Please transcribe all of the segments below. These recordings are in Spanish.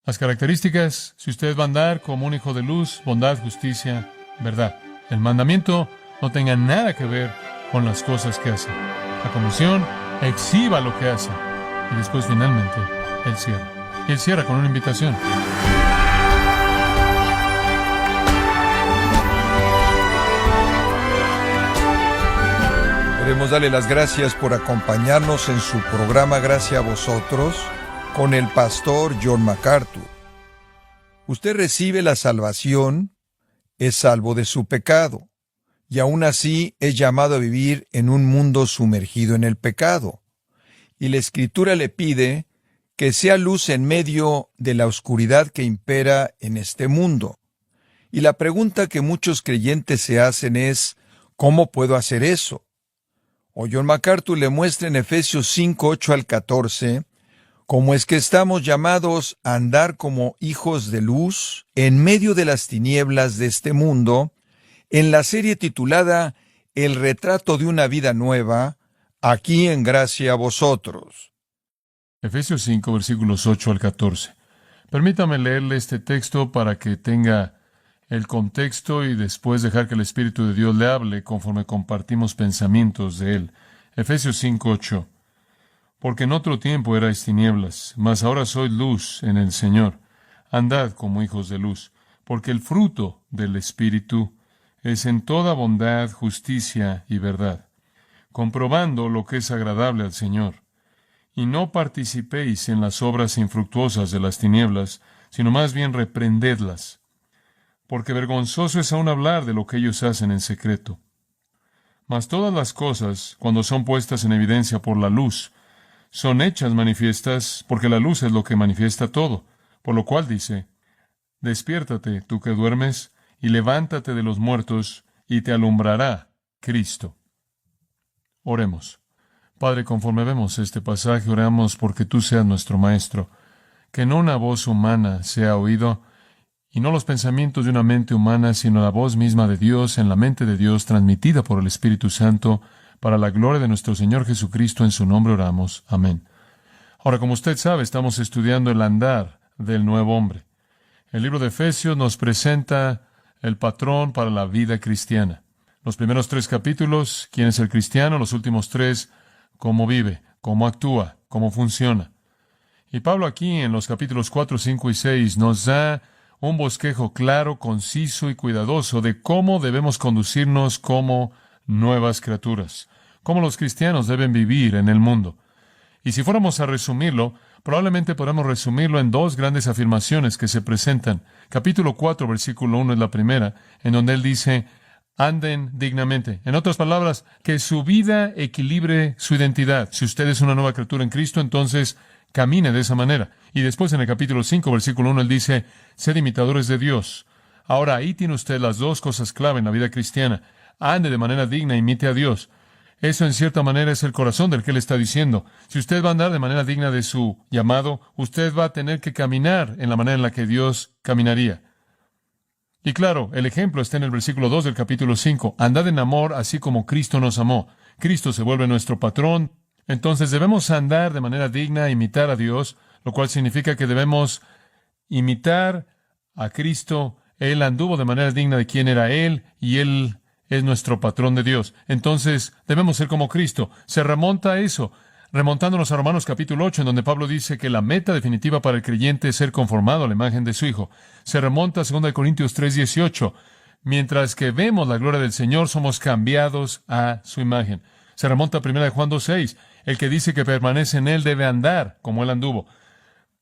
Las características, si usted va a andar como un hijo de luz, bondad, justicia, verdad. El mandamiento no tenga nada que ver con las cosas que hace. La comisión exhiba lo que hace. Y después, finalmente, Él cierra. Y Él cierra con una invitación. Queremos darle las gracias por acompañarnos en su programa Gracias a Vosotros con el pastor John MacArthur. Usted recibe la salvación, es salvo de su pecado, y aún así es llamado a vivir en un mundo sumergido en el pecado. Y la Escritura le pide que sea luz en medio de la oscuridad que impera en este mundo. Y la pregunta que muchos creyentes se hacen es, ¿cómo puedo hacer eso? O John MacArthur le muestra en Efesios 5, 8 al 14, cómo es que estamos llamados a andar como hijos de luz en medio de las tinieblas de este mundo, en la serie titulada El retrato de una vida nueva, aquí en Gracia a Vosotros. Efesios 5, versículos 8 al 14. Permítame leerle este texto para que tenga el contexto y después dejar que el Espíritu de Dios le hable conforme compartimos pensamientos de Él. Efesios 5, 8. Porque en otro tiempo erais tinieblas, mas ahora sois luz en el Señor. Andad como hijos de luz, porque el fruto del Espíritu es en toda bondad, justicia y verdad, comprobando lo que es agradable al Señor. Y no participéis en las obras infructuosas de las tinieblas, sino más bien reprendedlas, porque vergonzoso es aún hablar de lo que ellos hacen en secreto. Mas todas las cosas, cuando son puestas en evidencia por la luz, son hechas manifiestas, porque la luz es lo que manifiesta todo. Por lo cual dice, despiértate, tú que duermes, y levántate de los muertos, y te alumbrará Cristo. Oremos. Padre, conforme vemos este pasaje, oramos porque tú seas nuestro Maestro, que no una voz humana sea oído, y no los pensamientos de una mente humana, sino la voz misma de Dios en la mente de Dios, transmitida por el Espíritu Santo, para la gloria de nuestro Señor Jesucristo, en su nombre oramos. Amén. Ahora, como usted sabe, estamos estudiando el andar del nuevo hombre. El libro de Efesios nos presenta el patrón para la vida cristiana. Los primeros 3 capítulos, quién es el cristiano; los últimos 3, cómo vive, cómo actúa, cómo funciona. Y Pablo aquí, en los capítulos 4, 5 y 6, nos da un bosquejo claro, conciso y cuidadoso de cómo debemos conducirnos como nuevas criaturas, cómo los cristianos deben vivir en el mundo. Y si fuéramos a resumirlo, probablemente podamos resumirlo en 2 grandes afirmaciones que se presentan. Capítulo 4, versículo 1 es la primera, en donde él dice, anden dignamente. En otras palabras, que su vida equilibre su identidad. Si usted es una nueva criatura en Cristo, entonces camine de esa manera. Y después en el capítulo 5, versículo 1, él dice, sed imitadores de Dios. Ahora, ahí tiene usted las 2 cosas clave en la vida cristiana. Ande de manera digna, imite a Dios. Eso en cierta manera es el corazón del que él está diciendo. Si usted va a andar de manera digna de su llamado, usted va a tener que caminar en la manera en la que Dios caminaría. Y claro, el ejemplo está en el versículo 2 del capítulo 5. Andad en amor así como Cristo nos amó. Cristo se vuelve nuestro patrón. Entonces debemos andar de manera digna, imitar a Dios, lo cual significa que debemos imitar a Cristo. Él anduvo de manera digna de quién era Él, y Él es nuestro patrón de Dios. Entonces, debemos ser como Cristo. Se remonta a eso, remontándonos a Romanos capítulo 8, en donde Pablo dice que la meta definitiva para el creyente es ser conformado a la imagen de su Hijo. Se remonta a 2 Corintios 3, 18. Mientras que vemos la gloria del Señor, somos cambiados a su imagen. Se remonta a 1 Juan 2, 6. El que dice que permanece en Él debe andar como Él anduvo.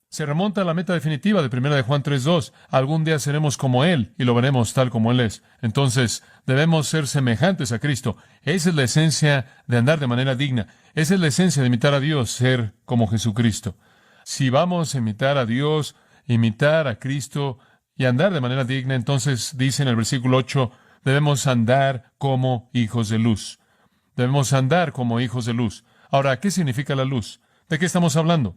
Se remonta a la meta definitiva de 1 Juan 3:2. Algún día seremos como Él y lo veremos tal como Él es. Entonces, debemos ser semejantes a Cristo. Esa es la esencia de andar de manera digna. Esa es la esencia de imitar a Dios, ser como Jesucristo. Si vamos a imitar a Dios, imitar a Cristo y andar de manera digna, entonces dice en el versículo 8, debemos andar como hijos de luz. Debemos andar como hijos de luz. Ahora, ¿qué significa la luz? ¿De qué estamos hablando?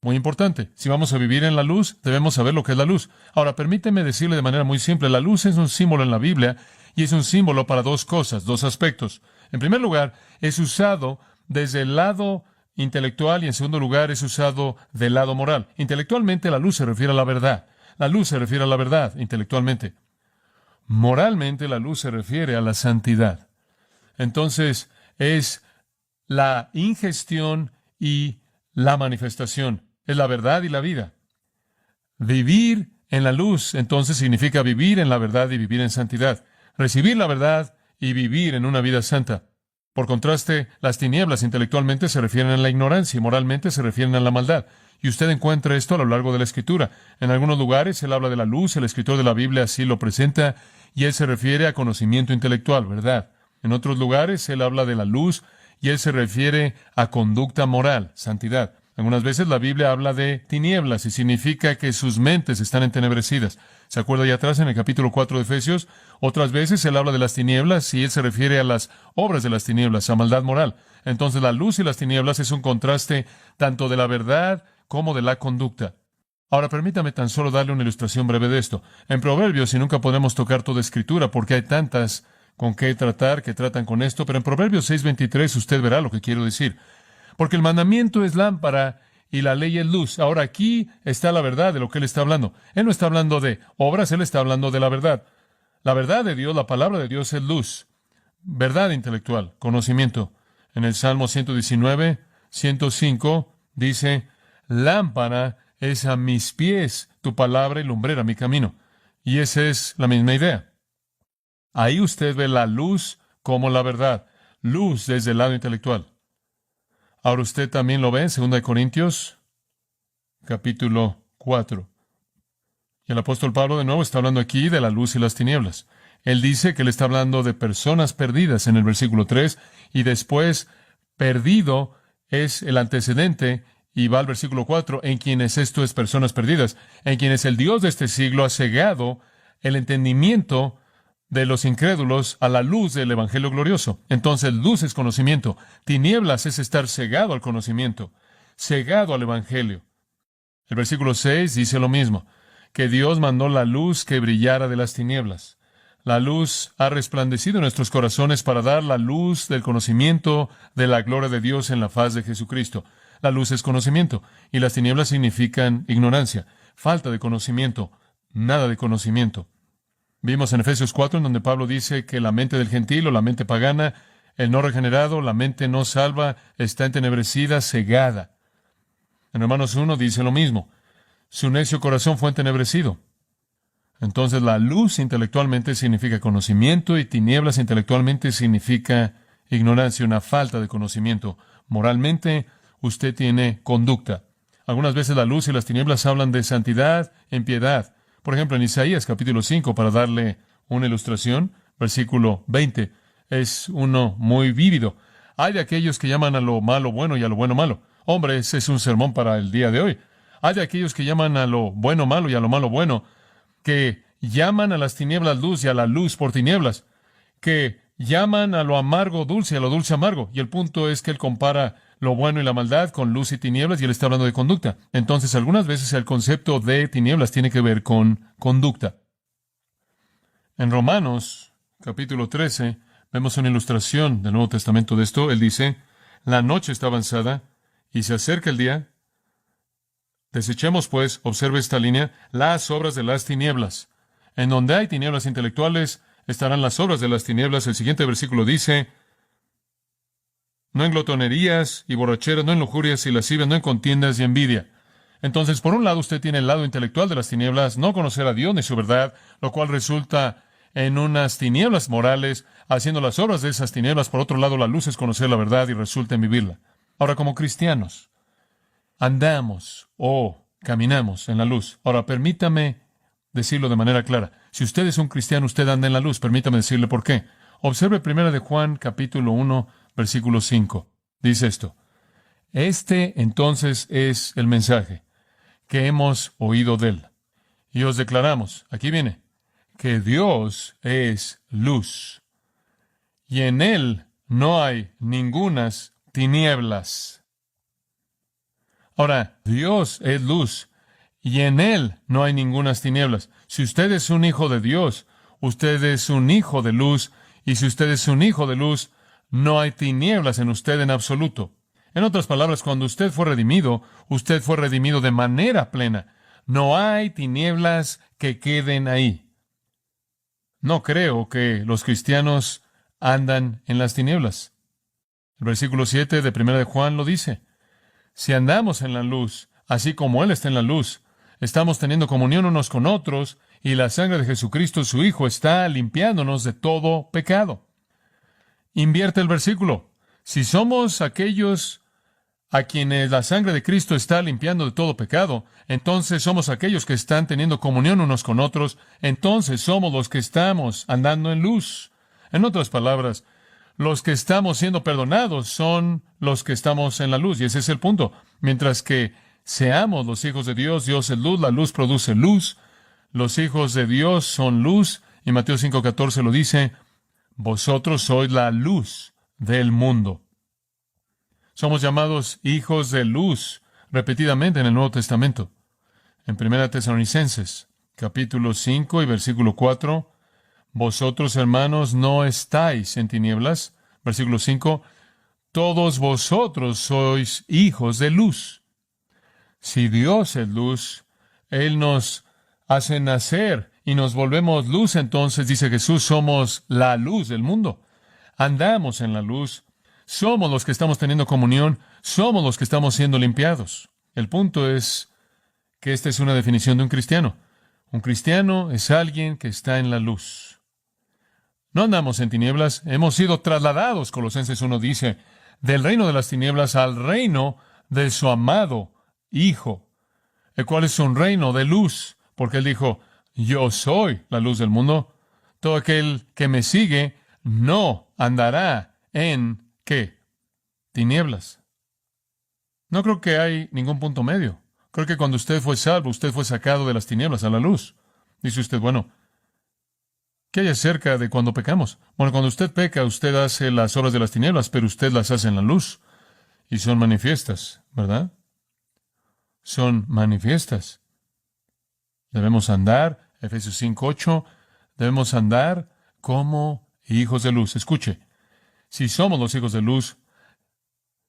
Muy importante. Si vamos a vivir en la luz, debemos saber lo que es la luz. Ahora, permíteme decirle de manera muy simple, la luz es un símbolo en la Biblia y es un símbolo para 2 cosas, 2 aspectos. En primer lugar, es usado desde el lado intelectual y en segundo lugar es usado del lado moral. Intelectualmente la luz se refiere a la verdad. La luz se refiere a la verdad intelectualmente. Moralmente la luz se refiere a la santidad. Entonces es la ingestión y la manifestación. Es la verdad y la vida. Vivir en la luz entonces significa vivir en la verdad y vivir en santidad. Recibir la verdad y vivir en una vida santa. Por contraste, las tinieblas intelectualmente se refieren a la ignorancia y moralmente se refieren a la maldad. Y usted encuentra esto a lo largo de la Escritura. En algunos lugares él habla de la luz, el escritor de la Biblia así lo presenta, y él se refiere a conocimiento intelectual, ¿verdad? En otros lugares él habla de la luz y él se refiere a conducta moral, santidad. Algunas veces la Biblia habla de tinieblas y significa que sus mentes están entenebrecidas. ¿Se acuerda allá atrás en el capítulo 4 de Efesios? Otras veces él habla de las tinieblas y él se refiere a las obras de las tinieblas, a maldad moral. Entonces la luz y las tinieblas es un contraste tanto de la verdad como de la conducta. Ahora permítame tan solo darle una ilustración breve de esto. En Proverbios, y nunca podemos tocar toda Escritura porque hay tantas con qué tratar que tratan con esto, pero en Proverbios 6:23 usted verá lo que quiero decir. Porque el mandamiento es lámpara y la ley es luz. Ahora aquí está la verdad de lo que él está hablando. Él no está hablando de obras, él está hablando de la verdad. La verdad de Dios, la palabra de Dios es luz. Verdad intelectual, conocimiento. En el Salmo 119, 105 dice, lámpara es a mis pies tu palabra y lumbrera mi camino. Y esa es la misma idea. Ahí usted ve la luz como la verdad. Luz desde el lado intelectual. Ahora usted también lo ve en 2 Corintios, capítulo 4. Y el apóstol Pablo de nuevo está hablando aquí de la luz y las tinieblas. Él dice que él está hablando de personas perdidas en el versículo 3, y después perdido es el antecedente, y va al versículo 4, en quienes esto es personas perdidas, en quienes el Dios de este siglo ha cegado el entendimiento de los incrédulos a la luz del Evangelio glorioso. Entonces, luz es conocimiento. Tinieblas es estar cegado al conocimiento, cegado al Evangelio. El versículo 6 dice lo mismo, que Dios mandó la luz que brillara de las tinieblas. La luz ha resplandecido en nuestros corazones para dar la luz del conocimiento de la gloria de Dios en la faz de Jesucristo. La luz es conocimiento, y las tinieblas significan ignorancia, falta de conocimiento, nada de conocimiento. Vimos en Efesios 4, en donde Pablo dice que la mente del gentil o la mente pagana, el no regenerado, la mente no salva, está entenebrecida, cegada. En Romanos 1 dice lo mismo. Su necio corazón fue entenebrecido. Entonces la luz intelectualmente significa conocimiento y tinieblas intelectualmente significa ignorancia, una falta de conocimiento. Moralmente, usted tiene conducta. Algunas veces la luz y las tinieblas hablan de santidad en piedad. Por ejemplo, en Isaías capítulo 5, para darle una ilustración, versículo 20, es uno muy vívido. Hay de aquellos que llaman a lo malo bueno y a lo bueno malo. Hombre, ese es un sermón para el día de hoy. Hay de aquellos que llaman a lo bueno malo y a lo malo bueno, que llaman a las tinieblas luz y a la luz por tinieblas, que llaman a lo amargo dulce y a lo dulce amargo. Y el punto es que él compara lo bueno y la maldad con luz y tinieblas, y él está hablando de conducta. Entonces, algunas veces el concepto de tinieblas tiene que ver con conducta. En Romanos, capítulo 13, vemos una ilustración del Nuevo Testamento de esto. Él dice, la noche está avanzada y se acerca el día. Desechemos, pues, observe esta línea, las obras de las tinieblas. En donde hay tinieblas intelectuales, estarán las obras de las tinieblas. El siguiente versículo dice, no en glotonerías y borracheras, no en lujurias y lascivias, no en contiendas y envidia. Entonces, por un lado, usted tiene el lado intelectual de las tinieblas, no conocer a Dios ni su verdad, lo cual resulta en unas tinieblas morales, haciendo las obras de esas tinieblas. Por otro lado, la luz es conocer la verdad y resulta en vivirla. Ahora, como cristianos, andamos o caminamos en la luz. Ahora, permítame decirlo de manera clara. Si usted es un cristiano, usted anda en la luz. Permítame decirle por qué. Observe 1 de Juan, capítulo 1, versículo 5. Dice esto. Este, entonces, es el mensaje que hemos oído de él. Y os declaramos, aquí viene, que Dios es luz. Y en él no hay ningunas tinieblas. Ahora, Dios es luz. Y en él no hay ningunas tinieblas. Si usted es un hijo de Dios, usted es un hijo de luz. Y si usted es un hijo de luz, no hay tinieblas en usted en absoluto. En otras palabras, cuando usted fue redimido de manera plena. No hay tinieblas que queden ahí. No creo que los cristianos andan en las tinieblas. El versículo 7 de 1 de Juan lo dice. Si andamos en la luz, así como Él está en la luz, estamos teniendo comunión unos con otros, y la sangre de Jesucristo, su Hijo, está limpiándonos de todo pecado. Invierte el versículo. Si somos aquellos a quienes la sangre de Cristo está limpiando de todo pecado, entonces somos aquellos que están teniendo comunión unos con otros, entonces somos los que estamos andando en luz. En otras palabras, los que estamos siendo perdonados son los que estamos en la luz, y ese es el punto. Mientras que seamos los hijos de Dios, Dios es luz, la luz produce luz, los hijos de Dios son luz, y Mateo 5:14 lo dice, vosotros sois la luz del mundo. Somos llamados hijos de luz repetidamente en el Nuevo Testamento. En 1 Tesalonicenses, capítulo 5 y versículo 4, vosotros, hermanos, no estáis en tinieblas. Versículo 5, todos vosotros sois hijos de luz. Si Dios es luz, Él nos hace nacer y nos volvemos luz, entonces, dice Jesús, somos la luz del mundo. Andamos en la luz. Somos los que estamos teniendo comunión, somos los que estamos siendo limpiados. El punto es que esta es una definición de un cristiano. Un cristiano es alguien que está en la luz. No andamos en tinieblas, hemos sido trasladados, Colosenses 1 dice, del reino de las tinieblas al reino de su amado Hijo, el cual es un reino de luz, porque Él dijo, yo soy la luz del mundo. Todo aquel que me sigue no andará en ¿qué? Tinieblas. No creo que hay ningún punto medio. Creo que cuando usted fue salvo, usted fue sacado de las tinieblas a la luz. Dice usted, bueno, ¿qué hay acerca de cuando pecamos? Bueno, cuando usted peca, usted hace las obras de las tinieblas, pero usted las hace en la luz. Y son manifiestas, ¿verdad? Son manifiestas. Debemos andar, Efesios 5:8, debemos andar como hijos de luz. Escuche. Si somos los hijos de luz,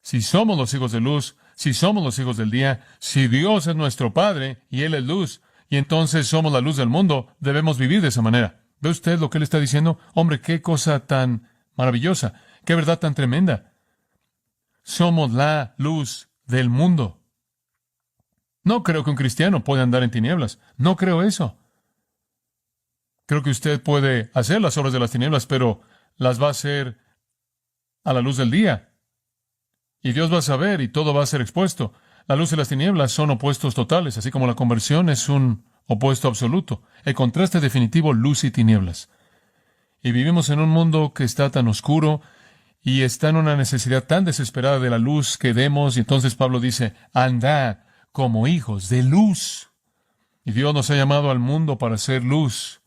si somos los hijos de luz, si somos los hijos del día, si Dios es nuestro Padre y Él es luz, y entonces somos la luz del mundo, debemos vivir de esa manera. ¿Ve usted lo que Él está diciendo? Hombre, qué cosa tan maravillosa, qué verdad tan tremenda. Somos la luz del mundo. No creo que un cristiano pueda andar en tinieblas. No creo eso. Creo que usted puede hacer las obras de las tinieblas, pero las va a hacer a la luz del día. Y Dios va a saber y todo va a ser expuesto. La luz y las tinieblas son opuestos totales, así como la conversión es un opuesto absoluto. El contraste definitivo, luz y tinieblas. Y vivimos en un mundo que está tan oscuro y está en una necesidad tan desesperada de la luz que demos. Y entonces Pablo dice, andad como hijos de luz. Y Dios nos ha llamado al mundo para ser luz,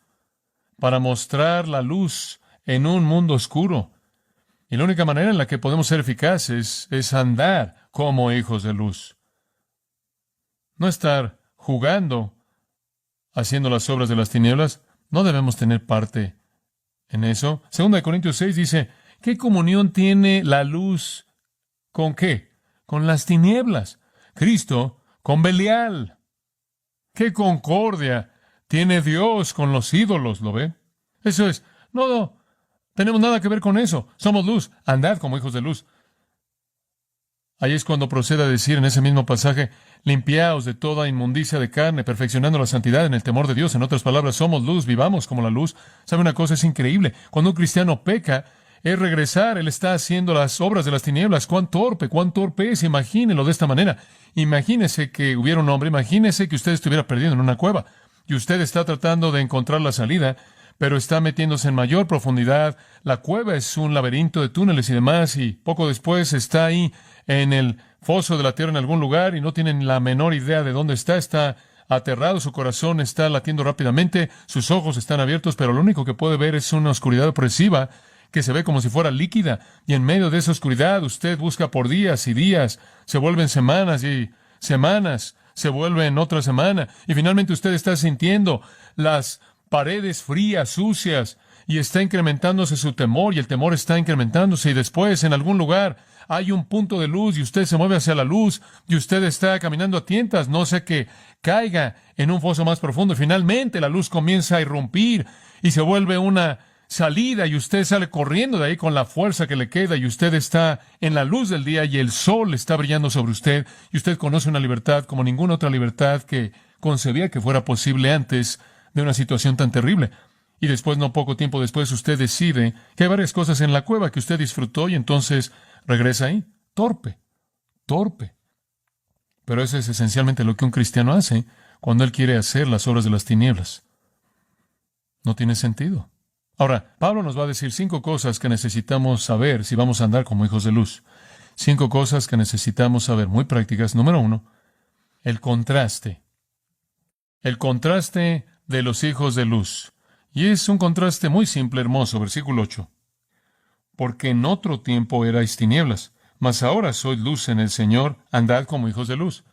para mostrar la luz en un mundo oscuro. Y la única manera en la que podemos ser eficaces es andar como hijos de luz. No estar jugando, haciendo las obras de las tinieblas. No debemos tener parte en eso. 2 Corintios 6 dice, ¿qué comunión tiene la luz con qué? Con las tinieblas. Cristo con Belial. ¿Qué concordia tiene Dios con los ídolos? ¿Lo ve? Eso es. No tenemos nada que ver con eso. Somos luz. Andad como hijos de luz. Ahí es cuando procede a decir en ese mismo pasaje, limpiaos de toda inmundicia de carne, perfeccionando la santidad en el temor de Dios. En otras palabras, somos luz, vivamos como la luz. ¿Sabe una cosa? Es increíble. Cuando un cristiano peca, es regresar. Él está haciendo las obras de las tinieblas. Cuán torpe es. Imagínelo de esta manera. Imagínese que hubiera un hombre, imagínese que usted estuviera perdido en una cueva y usted está tratando de encontrar la salida, pero está metiéndose en mayor profundidad. La cueva es un laberinto de túneles y demás, y poco después está ahí en el foso de la tierra en algún lugar y no tienen la menor idea de dónde está aterrado, su corazón está latiendo rápidamente, sus ojos están abiertos, pero lo único que puede ver es una oscuridad opresiva que se ve como si fuera líquida, y en medio de esa oscuridad usted busca por días y días, se vuelven semanas y semanas, se vuelven otra semana, y finalmente usted está sintiendo las paredes frías, sucias, y está incrementándose su temor, y el temor está incrementándose, y después en algún lugar hay un punto de luz y usted se mueve hacia la luz y usted está caminando a tientas, no sé que caiga en un foso más profundo y finalmente la luz comienza a irrumpir y se vuelve una salida y usted sale corriendo de ahí con la fuerza que le queda y usted está en la luz del día y el sol está brillando sobre usted y usted conoce una libertad como ninguna otra libertad que concebía que fuera posible antes de una situación tan terrible. Y después, no poco tiempo después, usted decide que hay varias cosas en la cueva que usted disfrutó y entonces regresa ahí, torpe. Pero eso es esencialmente lo que un cristiano hace cuando él quiere hacer las obras de las tinieblas. No tiene sentido. Ahora, Pablo nos va a decir 5 cosas que necesitamos saber si vamos a andar como hijos de luz. 5 cosas que necesitamos saber, muy prácticas. Número 1, el contraste. El contraste de los hijos de luz. Y es un contraste muy simple, hermoso. Versículo 8. Porque en otro tiempo erais tinieblas, mas ahora sois luz en el Señor, andad como hijos de luz.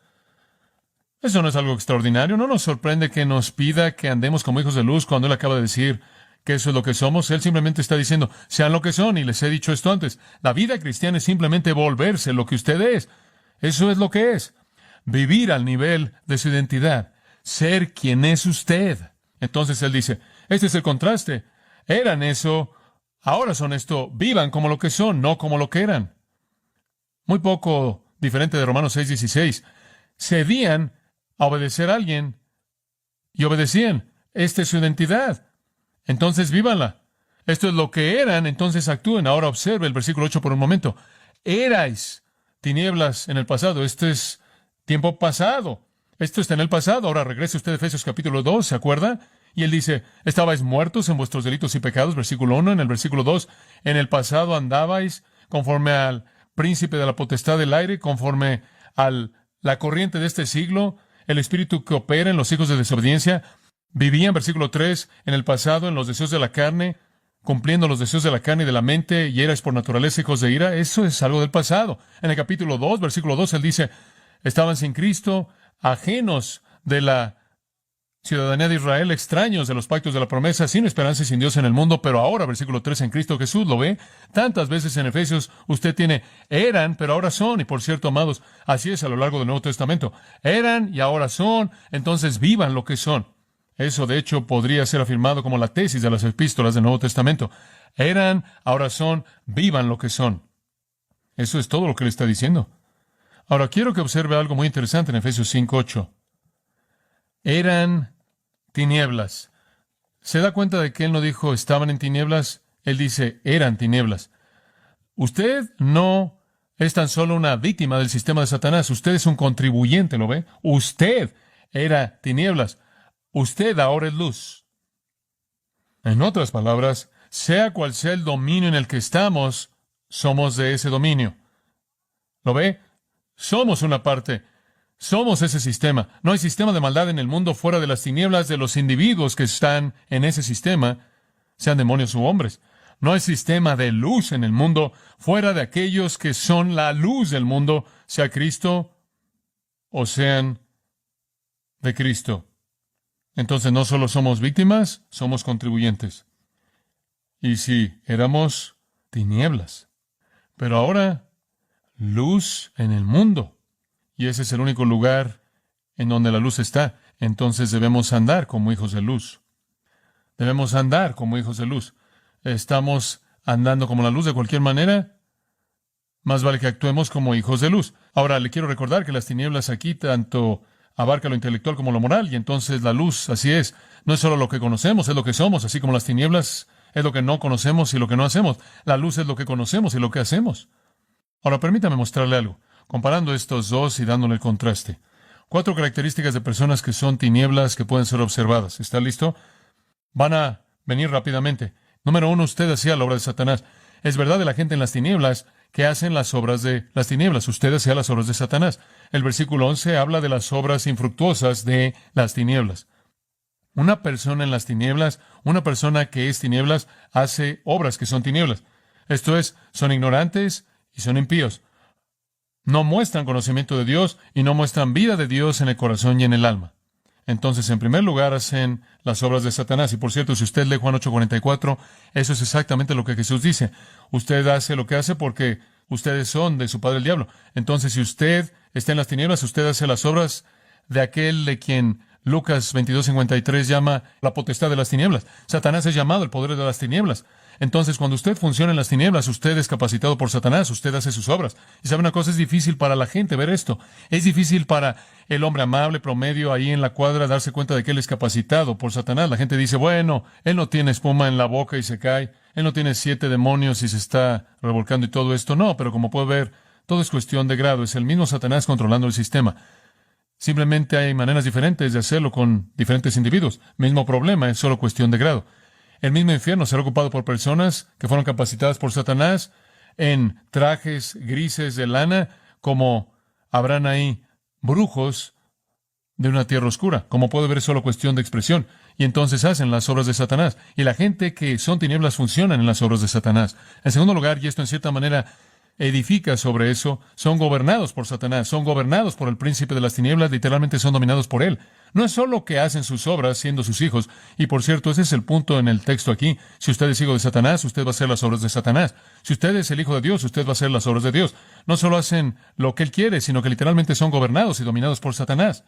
Eso no es algo extraordinario. No nos sorprende que nos pida que andemos como hijos de luz cuando Él acaba de decir que eso es lo que somos. Él simplemente está diciendo, sean lo que son, y les he dicho esto antes. La vida cristiana es simplemente volverse lo que usted es. Eso es lo que es. Vivir al nivel de su identidad. Ser quien es usted. Entonces Él dice, este es el contraste. Eran eso, ahora son esto. Vivan como lo que son, no como lo que eran. Muy poco diferente de Romanos 6:16. Cedían a obedecer a alguien y obedecían. Esta es su identidad. Entonces vívanla. Esto es lo que eran, entonces actúen. Ahora observe el versículo 8 por un momento. Erais tinieblas en el pasado. Este es tiempo pasado. Esto está en el pasado. Ahora regrese usted a Efesios capítulo 2, ¿se acuerda? Y él dice, estabais muertos en vuestros delitos y pecados, versículo 1. En el versículo 2, en el pasado andabais conforme al príncipe de la potestad del aire, conforme a la corriente de este siglo, el espíritu que opera en los hijos de desobediencia. Vivían, versículo 3, en el pasado, en los deseos de la carne, cumpliendo los deseos de la carne y de la mente, y erais por naturaleza hijos de ira. Eso es algo del pasado. En el capítulo 2, versículo 2, él dice, estaban sin Cristo, ajenos de la ciudadanía de Israel, extraños de los pactos de la promesa, sin esperanza y sin Dios en el mundo, pero ahora, versículo 3, en Cristo Jesús, ¿lo ve? Tantas veces en Efesios usted tiene, eran, pero ahora son, y por cierto, amados, así es a lo largo del Nuevo Testamento. Eran y ahora son, entonces vivan lo que son. Eso, de hecho, podría ser afirmado como la tesis de las epístolas del Nuevo Testamento. Eran, ahora son, vivan lo que son. Eso es todo lo que le está diciendo. Ahora, quiero que observe algo muy interesante en Efesios 5:8. Eran tinieblas. ¿Se da cuenta de que él no dijo estaban en tinieblas? Él dice eran tinieblas. Usted no es tan solo una víctima del sistema de Satanás. Usted es un contribuyente, ¿lo ve? Usted era tinieblas. Usted ahora es luz. En otras palabras, sea cual sea el dominio en el que estamos, somos de ese dominio. ¿Lo ve? Somos una parte. Somos ese sistema. No hay sistema de maldad en el mundo fuera de las tinieblas de los individuos que están en ese sistema, sean demonios u hombres. No hay sistema de luz en el mundo fuera de aquellos que son la luz del mundo, sea Cristo o sean de Cristo. Entonces no solo somos víctimas, somos contribuyentes. Y sí, éramos tinieblas, pero ahora luz en el mundo. Y ese es el único lugar en donde la luz está. Entonces debemos andar como hijos de luz. Debemos andar como hijos de luz. ¿Estamos andando como la luz de cualquier manera? Más vale que actuemos como hijos de luz. Ahora, le quiero recordar que las tinieblas aquí tanto abarca lo intelectual como lo moral, y entonces la luz, así es, no es solo lo que conocemos, es lo que somos, así como las tinieblas es lo que no conocemos y lo que no hacemos. La luz es lo que conocemos y lo que hacemos. Ahora, permítame mostrarle algo, comparando estos dos y dándole el contraste. 4 características de personas que son tinieblas que pueden ser observadas. ¿Está listo? Van a venir rápidamente. Número 1, usted hacía la obra de Satanás. Es verdad de la gente en las tinieblas que hacen las obras de las tinieblas. Usted hacía las obras de Satanás. El versículo 11 habla de las obras infructuosas de las tinieblas. Una persona en las tinieblas, una persona que es tinieblas, hace obras que son tinieblas. Esto es, son ignorantes y son impíos. No muestran conocimiento de Dios y no muestran vida de Dios en el corazón y en el alma. Entonces, en primer lugar, hacen las obras de Satanás. Y por cierto, si usted lee Juan 8:44, eso es exactamente lo que Jesús dice. Usted hace lo que hace porque ustedes son de su padre el diablo. Entonces, si usted está en las tinieblas, usted hace las obras de aquel de quien Lucas 22:53 llama la potestad de las tinieblas. Satanás es llamado el poder de las tinieblas. Entonces, cuando usted funciona en las tinieblas, usted es capacitado por Satanás, usted hace sus obras. Y sabe una cosa, es difícil para la gente ver esto. Es difícil para el hombre amable, promedio, ahí en la cuadra, darse cuenta de que él es capacitado por Satanás. La gente dice, bueno, él no tiene espuma en la boca y se cae. Él no tiene 7 demonios y se está revolcando y todo esto. No, pero como puede ver, todo es cuestión de grado. Es el mismo Satanás controlando el sistema. Simplemente hay maneras diferentes de hacerlo con diferentes individuos. Mismo problema, es solo cuestión de grado. El mismo infierno será ocupado por personas que fueron capacitadas por Satanás en trajes grises de lana, como habrán ahí brujos de una tierra oscura. Como puede ver, es solo cuestión de expresión. Y entonces hacen las obras de Satanás. Y la gente que son tinieblas funcionan en las obras de Satanás. En segundo lugar, y esto en cierta manera edifica sobre eso, son gobernados por Satanás, son gobernados por el príncipe de las tinieblas, literalmente son dominados por él. No es solo que hacen sus obras siendo sus hijos, y por cierto, ese es el punto en el texto aquí. Si usted es hijo de Satanás, usted va a hacer las obras de Satanás. Si usted es el hijo de Dios, usted va a hacer las obras de Dios. No solo hacen lo que él quiere, sino que literalmente son gobernados y dominados por Satanás.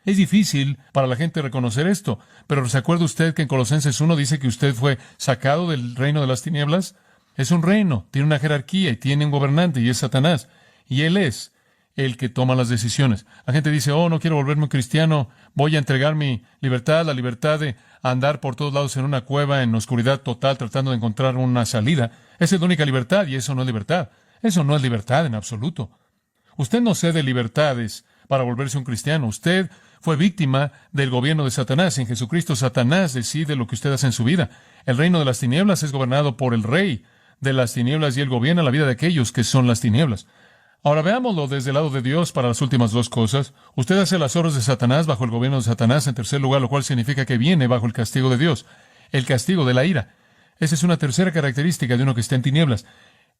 Es difícil para la gente reconocer esto, pero ¿se acuerda usted que en Colosenses 1 dice que usted fue sacado del reino de las tinieblas? Es un reino, tiene una jerarquía y tiene un gobernante, y es Satanás. Y él es el que toma las decisiones. La gente dice, oh, no quiero volverme un cristiano, voy a entregar mi libertad, la libertad de andar por todos lados en una cueva, en oscuridad total, tratando de encontrar una salida. Esa es la única libertad, y eso no es libertad. Eso no es libertad en absoluto. Usted no cede libertades para volverse un cristiano. Usted fue víctima del gobierno de Satanás. En Jesucristo, Satanás decide lo que usted hace en su vida. El reino de las tinieblas es gobernado por el rey de las tinieblas, y él gobierna la vida de aquellos que son las tinieblas. Ahora veámoslo desde el lado de Dios para las últimas dos cosas. Usted hace las obras de Satanás bajo el gobierno de Satanás, en tercer lugar, lo cual significa que viene bajo el castigo de Dios, el castigo de la ira. Esa es una tercera característica de uno que está en tinieblas.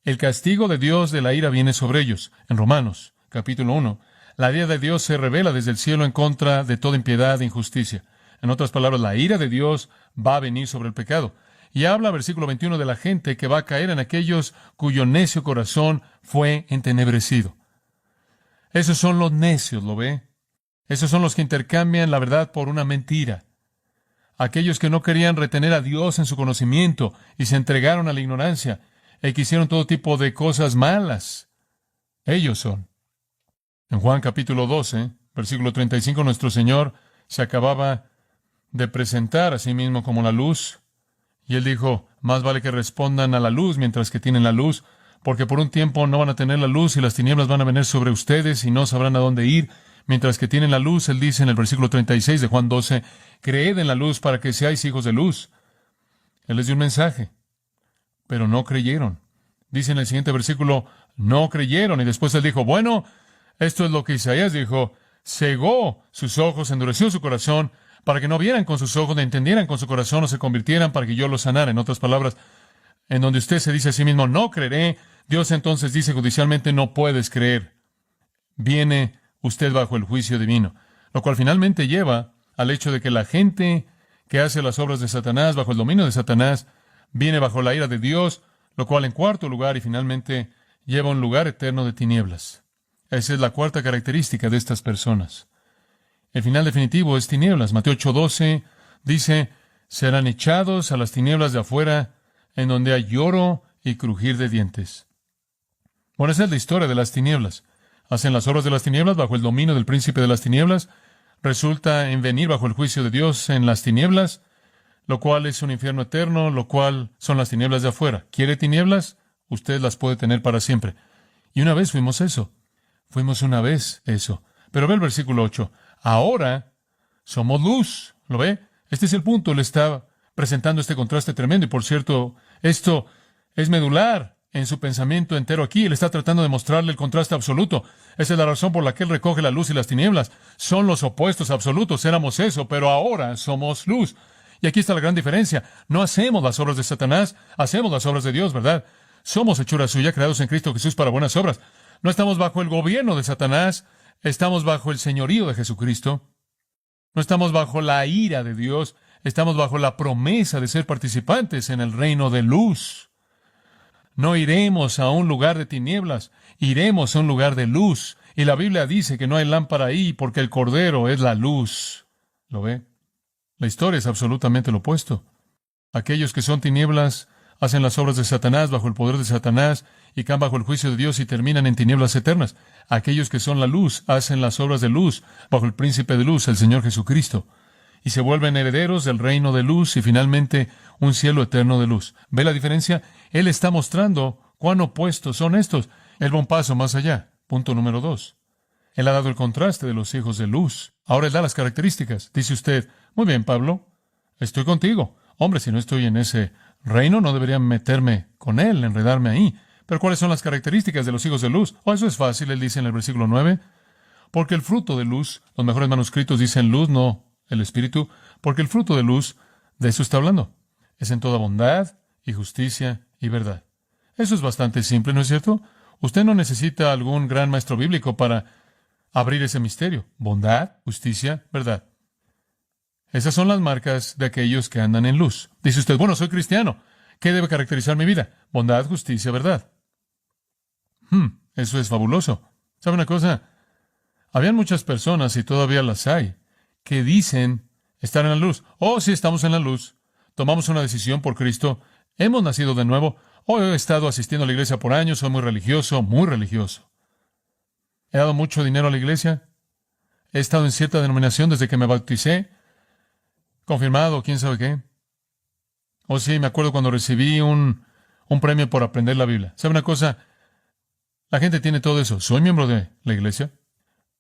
El castigo de Dios de la ira viene sobre ellos. En Romanos, capítulo 1, la ira de Dios se revela desde el cielo en contra de toda impiedad e injusticia. En otras palabras, la ira de Dios va a venir sobre el pecado. Y habla, versículo 21, de la gente que va a caer en aquellos cuyo necio corazón fue entenebrecido. Esos son los necios, ¿lo ve? Esos son los que intercambian la verdad por una mentira. Aquellos que no querían retener a Dios en su conocimiento y se entregaron a la ignorancia y que hicieron todo tipo de cosas malas. Ellos son. En Juan capítulo 12, versículo 35, nuestro Señor se acababa de presentar a sí mismo como la luz. Y él dijo, más vale que respondan a la luz mientras que tienen la luz, porque por un tiempo no van a tener la luz y las tinieblas van a venir sobre ustedes y no sabrán a dónde ir. Mientras que tienen la luz, él dice en el versículo 36 de Juan 12, creed en la luz para que seáis hijos de luz. Él les dio un mensaje, pero no creyeron. Dice en el siguiente versículo, no creyeron. Y después él dijo, bueno, esto es lo que Isaías dijo, cegó sus ojos, endureció su corazón, para que no vieran con sus ojos, no entendieran con su corazón, o se convirtieran para que yo los sanara. En otras palabras, en donde usted se dice a sí mismo, no creeré, Dios entonces dice judicialmente, no puedes creer. Viene usted bajo el juicio divino, lo cual finalmente lleva al hecho de que la gente que hace las obras de Satanás, bajo el dominio de Satanás, viene bajo la ira de Dios, lo cual en cuarto lugar y finalmente lleva a un lugar eterno de tinieblas. Esa es la cuarta característica de estas personas. El final definitivo es tinieblas. Mateo 8:12 dice, serán echados a las tinieblas de afuera, en donde hay lloro y crujir de dientes. Bueno, esa es la historia de las tinieblas. Hacen las obras de las tinieblas bajo el dominio del príncipe de las tinieblas. Resulta en venir bajo el juicio de Dios en las tinieblas, lo cual es un infierno eterno, lo cual son las tinieblas de afuera. ¿Quiere tinieblas? Usted las puede tener para siempre. Y una vez fuimos eso. Fuimos una vez eso. Pero ve el versículo 8. Ahora somos luz. ¿Lo ve? Este es el punto. Le está presentando este contraste tremendo. Y por cierto, esto es medular en su pensamiento entero aquí. Él está tratando de mostrarle el contraste absoluto. Esa es la razón por la que él recoge la luz y las tinieblas. Son los opuestos absolutos. Éramos eso, pero ahora somos luz. Y aquí está la gran diferencia. No hacemos las obras de Satanás, hacemos las obras de Dios, ¿verdad? Somos hechura suya, creados en Cristo Jesús para buenas obras. No estamos bajo el gobierno de Satanás, estamos bajo el señorío de Jesucristo. No estamos bajo la ira de Dios, estamos bajo la promesa de ser participantes en el reino de luz. No iremos a un lugar de tinieblas, iremos a un lugar de luz. Y la Biblia dice que no hay lámpara ahí porque el Cordero es la luz. ¿Lo ve? La historia es absolutamente lo opuesto. Aquellos que son tinieblas hacen las obras de Satanás bajo el poder de Satanás y caen bajo el juicio de Dios y terminan en tinieblas eternas. Aquellos que son la luz hacen las obras de luz bajo el príncipe de luz, el Señor Jesucristo, y se vuelven herederos del reino de luz y finalmente un cielo eterno de luz. ¿Ve la diferencia? Él está mostrando cuán opuestos son estos. Él va un paso más allá. Punto número 2. Él ha dado el contraste de los hijos de luz. Ahora él da las características. Dice usted, muy bien, Pablo, estoy contigo. Hombre, si no estoy en ese reino, no debería meterme con él, enredarme ahí. Pero ¿cuáles son las características de los hijos de luz? Oh, eso es fácil, él dice en el versículo 9. Porque el fruto de luz, los mejores manuscritos dicen luz, no el espíritu, porque el fruto de luz, de eso está hablando. Es en toda bondad y justicia y verdad. Eso es bastante simple, ¿no es cierto? Usted no necesita algún gran maestro bíblico para abrir ese misterio. Bondad, justicia, verdad. Esas son las marcas de aquellos que andan en luz. Dice usted, bueno, soy cristiano. ¿Qué debe caracterizar mi vida? Bondad, justicia, verdad. Eso es fabuloso. ¿Sabe una cosa? Habían muchas personas, y todavía las hay, que dicen estar en la luz. Oh, sí, estamos en la luz. Tomamos una decisión por Cristo. Hemos nacido de nuevo. Oh, he estado asistiendo a la iglesia por años. Soy muy religioso, muy religioso. He dado mucho dinero a la iglesia. He estado en cierta denominación desde que me bauticé. Confirmado, quién sabe qué. Oh, sí, me acuerdo cuando recibí un premio por aprender la Biblia. ¿Sabe una cosa? La gente tiene todo eso. Soy miembro de la iglesia.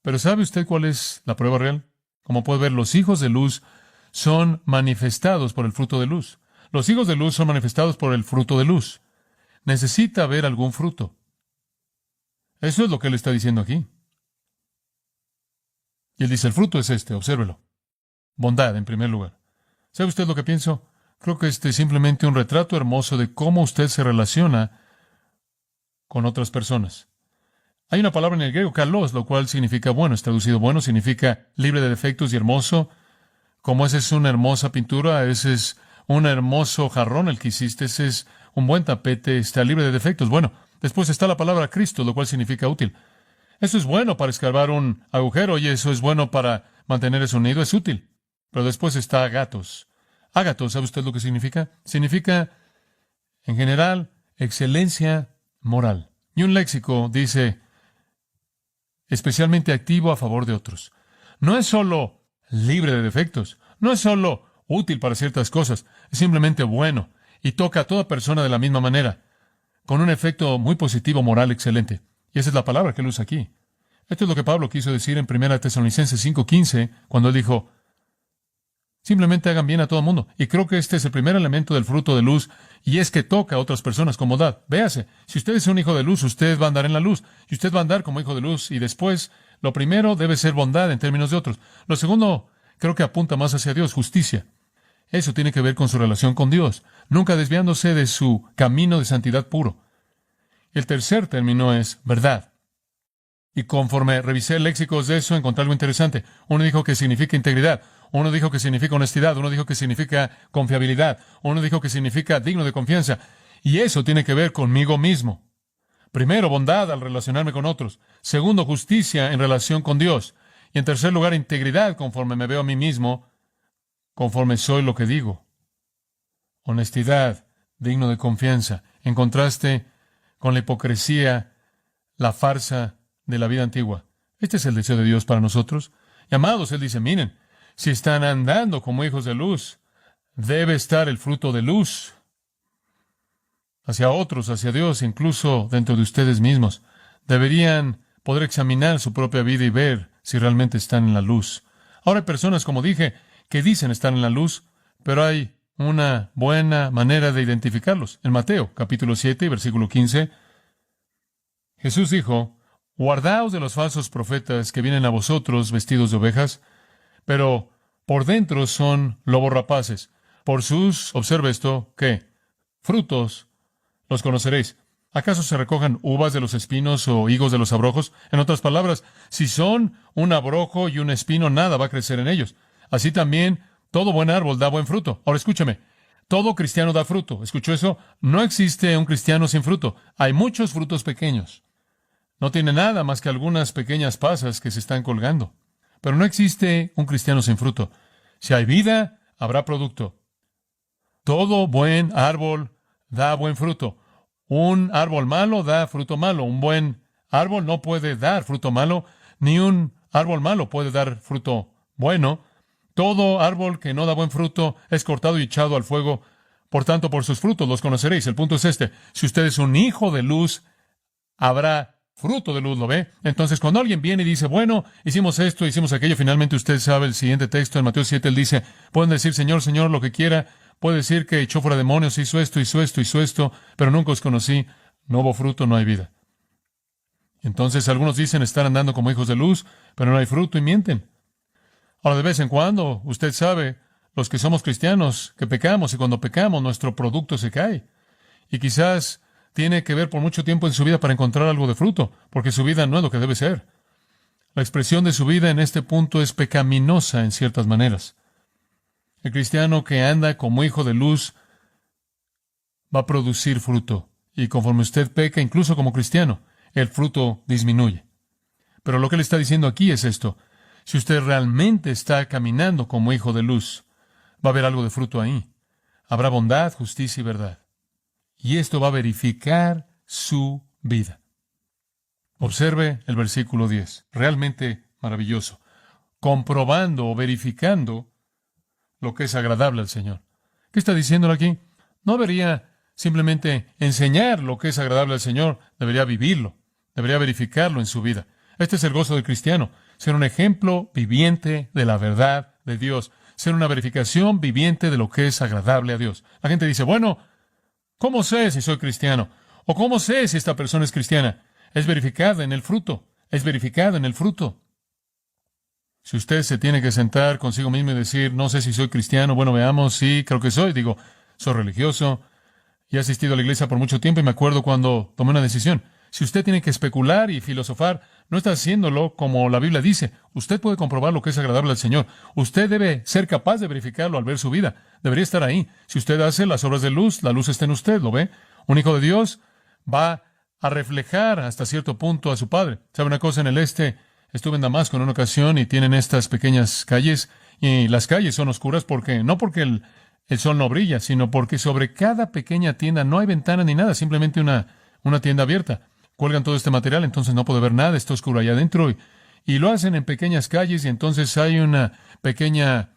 Pero ¿sabe usted cuál es la prueba real? Como puede ver, los hijos de luz son manifestados por el fruto de luz. Los hijos de luz son manifestados por el fruto de luz. Necesita haber algún fruto. Eso es lo que él está diciendo aquí. Y él dice, el fruto es este, obsérvelo. Bondad, en primer lugar. ¿Sabe usted lo que pienso? Creo que este es simplemente un retrato hermoso de cómo usted se relaciona con otras personas. Hay una palabra en el griego, kalos, lo cual significa bueno. Es traducido bueno, significa libre de defectos y hermoso. Como esa es una hermosa pintura, ese es un hermoso jarrón el que hiciste, ese es un buen tapete, está libre de defectos. Bueno, después está la palabra Cristo, lo cual significa útil. Eso es bueno para escarbar un agujero y eso es bueno para mantener ese nido, es útil. Pero después está agatos. Ágatos, ¿sabe usted lo que significa? Significa, en general, excelencia moral. Y un léxico dice, especialmente activo a favor de otros. No es solo libre de defectos, no es solo útil para ciertas cosas, es simplemente bueno y toca a toda persona de la misma manera, con un efecto muy positivo moral excelente. Y esa es la palabra que él usa aquí. Esto es lo que Pablo quiso decir en 1 Tesalonicenses 5:15, cuando él dijo, simplemente hagan bien a todo el mundo. Y creo que este es el primer elemento del fruto de luz, y es que toca a otras personas con bondad. Véase, si usted es un hijo de luz, usted va a andar en la luz, y usted va a andar como hijo de luz, y después, lo primero debe ser bondad en términos de otros. Lo segundo, creo que apunta más hacia Dios, justicia. Eso tiene que ver con su relación con Dios, nunca desviándose de su camino de santidad puro. El tercer término es verdad. Y conforme revisé léxicos de eso, encontré algo interesante. Uno dijo que significa integridad. Uno dijo que significa honestidad. Uno dijo que significa confiabilidad. Uno dijo que significa digno de confianza. Y eso tiene que ver conmigo mismo. Primero, bondad al relacionarme con otros. Segundo, justicia en relación con Dios. Y en tercer lugar, integridad conforme me veo a mí mismo, conforme soy lo que digo. Honestidad, digno de confianza. En contraste con la hipocresía, la farsa de la vida antigua. Este es el deseo de Dios para nosotros. Y amados, él dice, miren, si están andando como hijos de luz, debe estar el fruto de luz hacia otros, hacia Dios, incluso dentro de ustedes mismos. Deberían poder examinar su propia vida y ver si realmente están en la luz. Ahora hay personas, como dije, que dicen estar en la luz, pero hay una buena manera de identificarlos. En Mateo, capítulo 7, versículo 15, Jesús dijo, guardaos de los falsos profetas que vienen a vosotros vestidos de ovejas, pero por dentro son lobos rapaces. Por sus, observe esto, ¿qué? Frutos los conoceréis. ¿Acaso se recojan uvas de los espinos o higos de los abrojos? En otras palabras, si son un abrojo y un espino, nada va a crecer en ellos. Así también, todo buen árbol da buen fruto. Ahora escúchame, Todo cristiano da fruto. ¿Escuchó eso? No existe un cristiano sin fruto. Hay muchos frutos pequeños. No tiene nada más que algunas pequeñas pasas que se están colgando. Pero no existe un cristiano sin fruto. Si hay vida, habrá producto. Todo buen árbol da buen fruto. Un árbol malo da fruto malo. Un buen árbol no puede dar fruto malo, ni un árbol malo puede dar fruto bueno. Todo árbol que no da buen fruto es cortado y echado al fuego. Por tanto, por sus frutos los conoceréis. El punto es este. Si usted es un hijo de luz, habrá fruto de luz, ¿lo ve? Entonces, cuando alguien viene y dice, bueno, hicimos esto, hicimos aquello, finalmente usted sabe el siguiente texto en Mateo 7, él dice, pueden decir, Señor, Señor, lo que quiera. Puede decir que echó fuera demonios, hizo esto, pero nunca os conocí. No hubo fruto, no hay vida. Entonces, algunos dicen estar andando como hijos de luz, pero no hay fruto y mienten. Ahora, de vez en cuando, usted sabe, los que somos cristianos, que pecamos, y cuando pecamos, nuestro producto se cae. Y quizás tiene que ver por mucho tiempo en su vida para encontrar algo de fruto, porque su vida no es lo que debe ser. La expresión de su vida en este punto es pecaminosa en ciertas maneras. El cristiano que anda como hijo de luz va a producir fruto. Y conforme usted peca, incluso como cristiano, el fruto disminuye. Pero lo que él está diciendo aquí es esto. Si usted realmente está caminando como hijo de luz, va a haber algo de fruto ahí. Habrá bondad, justicia y verdad. Y esto va a verificar su vida. Observe el versículo 10. Realmente maravilloso. Comprobando o verificando lo que es agradable al Señor. ¿Qué está diciéndolo aquí? No debería simplemente enseñar lo que es agradable al Señor. Debería vivirlo. Debería verificarlo en su vida. Este es el gozo del cristiano. Ser un ejemplo viviente de la verdad de Dios. Ser una verificación viviente de lo que es agradable a Dios. La gente dice, bueno, ¿cómo sé si soy cristiano? ¿O cómo sé si esta persona es cristiana? Es verificada en el fruto. Es verificada en el fruto. Si usted se tiene que sentar consigo mismo y decir, no sé si soy cristiano, bueno, veamos, sí, creo que soy. Digo, soy religioso y he asistido a la iglesia por mucho tiempo y me acuerdo cuando tomé una decisión. Si usted tiene que especular y filosofar, no está haciéndolo como la Biblia dice. Usted puede comprobar lo que es agradable al Señor. Usted debe ser capaz de verificarlo al ver su vida. Debería estar ahí. Si usted hace las obras de luz, la luz está en usted, ¿lo ve? Un hijo de Dios va a reflejar hasta cierto punto a su Padre. ¿Sabe una cosa? En el este, estuve en Damasco en una ocasión y tienen estas pequeñas calles, y las calles son oscuras no porque el sol no brilla, sino porque sobre cada pequeña tienda no hay ventana ni nada, simplemente una tienda abierta. Cuelgan todo este material, entonces no puede ver nada, está oscuro allá adentro, y lo hacen en pequeñas calles, y entonces hay una pequeña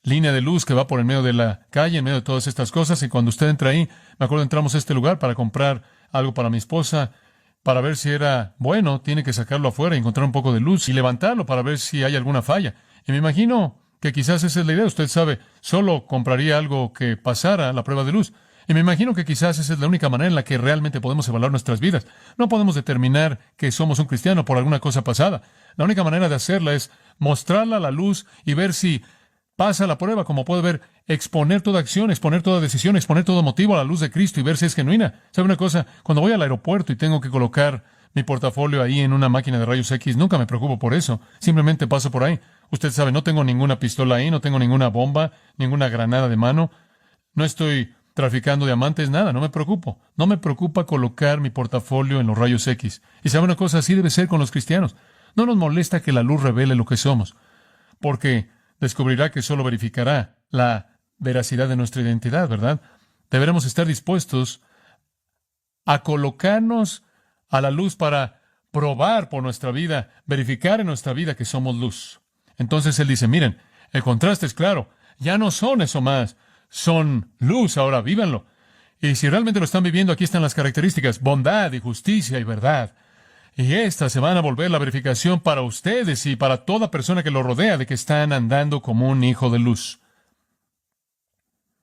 línea de luz que va por el medio de la calle, en medio de todas estas cosas, y cuando usted entra ahí, me acuerdo entramos a este lugar para comprar algo para mi esposa, para ver si era bueno, tiene que sacarlo afuera y encontrar un poco de luz, y levantarlo para ver si hay alguna falla. Y me imagino que quizás esa es la idea, usted sabe, solo compraría algo que pasara la prueba de luz. Y me imagino que quizás esa es la única manera en la que realmente podemos evaluar nuestras vidas. No podemos determinar que somos un cristiano por alguna cosa pasada. La única manera de hacerla es mostrarla a la luz y ver si pasa la prueba, como puede ver, exponer toda acción, exponer toda decisión, exponer todo motivo a la luz de Cristo y ver si es genuina. ¿Sabe una cosa? Cuando voy al aeropuerto y tengo que colocar mi portafolio ahí en una máquina de rayos X, nunca me preocupo por eso. Simplemente paso por ahí. Usted sabe, no tengo ninguna pistola ahí, no tengo ninguna bomba, ninguna granada de mano. No estoy traficando diamantes, nada, no me preocupo. No me preocupa colocar mi portafolio en los rayos X. Y sabe una cosa, así debe ser con los cristianos. No nos molesta que la luz revele lo que somos, porque descubrirá que solo verificará la veracidad de nuestra identidad, ¿verdad? Deberemos estar dispuestos a colocarnos a la luz para probar por nuestra vida, verificar en nuestra vida que somos luz. Entonces él dice, miren, el contraste es claro, ya no son eso más, son luz, ahora vívanlo. Y si realmente lo están viviendo, aquí están las características, bondad y justicia y verdad. Y estas se van a volver la verificación para ustedes y para toda persona que lo rodea de que están andando como un hijo de luz.